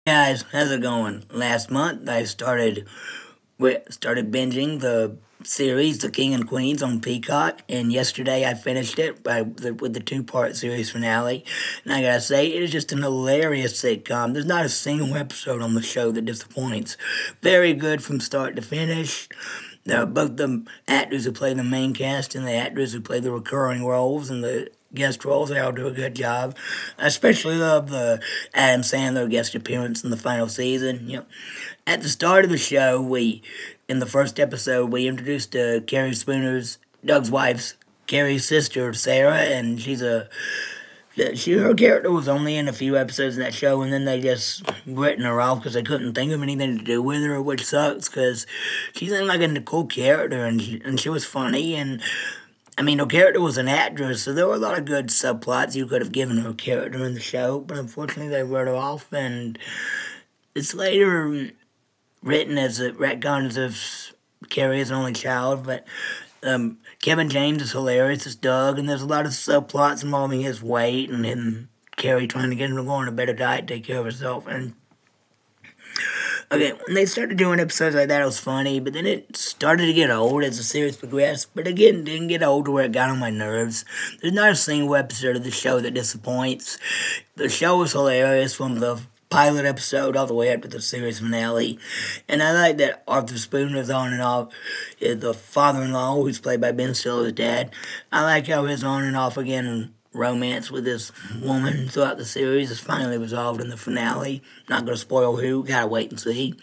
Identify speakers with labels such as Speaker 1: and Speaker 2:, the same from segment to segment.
Speaker 1: Guys, how's it going? Last month I started binging the series The King and Queens on Peacock, and yesterday I finished it with the two-part series finale. And I gotta say, it is just an hilarious sitcom. There's not a single episode on the show that disappoints. Very good from start to finish. Both the actors who play the main cast and the actors who play the recurring roles and the guest roles, they all do a good job. I especially love the Adam Sandler guest appearance in the final season. At the start of the show, in the first episode, we introduced Carrie Spooner's, Doug's wife's, Carrie's sister, Sarah, and her character was only in a few episodes in that show, and then they just written her off because they couldn't think of anything to do with her, which sucks because she seemed like a cool character, and she was funny, and I mean, her character was an actress, so there were a lot of good subplots you could have given her character in the show, but unfortunately they wrote her off, and it's later written as a retcon as if Carrie is an only child, but Kevin James is hilarious as Doug, and there's a lot of subplots involving his weight and him, Carrie trying to get him to go on a better diet, take care of herself, and okay, when they started doing episodes like that, it was funny, but then it started to get old as the series progressed. But again, it didn't get old to where it got on my nerves. There's not a single episode of the show that disappoints. The show was hilarious from the pilot episode all the way up to the series finale. And I like that Arthur Spooner's on and off, the father-in-law, who's played by Ben Stiller's dad. I like how his on and off again romance with this woman throughout the series is finally resolved in the finale. Not going to spoil who, gotta wait and see.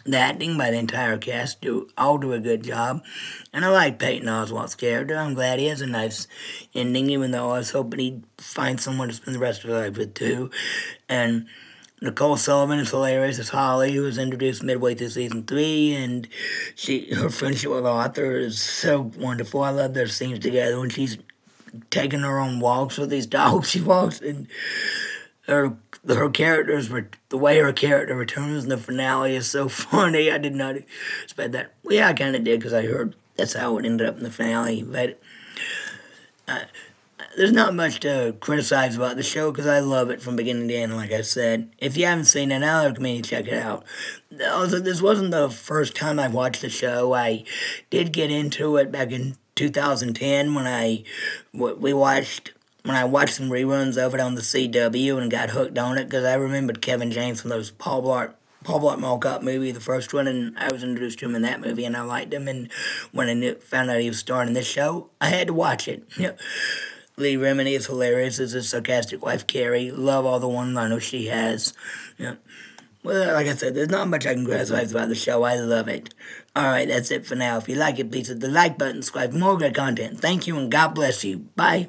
Speaker 1: The acting by the entire cast all do a good job, and I like Peyton Oswalt's character. I'm glad he has a nice ending, even though I was hoping he'd find someone to spend the rest of his life with too. And Nicole Sullivan is hilarious as Holly, who was introduced midway through season 3, and her friendship with Arthur is so wonderful. I love their scenes together when she's taking her own walks with these dogs she walks, and her characters the way her character returns in the finale is so funny. I did not expect that. Well, yeah, I kind of did because I heard that's how it ended up in the finale. But there's not much to criticize about the show because I love it from beginning to end. Like I said, if you haven't seen it, I recommend you check it out. Also, this wasn't the first time I watched the show. I did get into it back in 2010 when I watched some reruns of it on the CW and got hooked on it because I remembered Kevin James from those Paul Blart Mall Cop movie, the first one, and I was introduced to him in that movie, and I liked him. And when found out he was starring in this show, I had to watch it. Lee Remini is hilarious as his sarcastic wife Carrie. Love all the one-liners she has. Yeah. Well, like I said, there's not much I can criticize about the show. I love it. All right, that's it for now. If you like it, please hit the like button, subscribe for more great content. Thank you, and God bless you. Bye.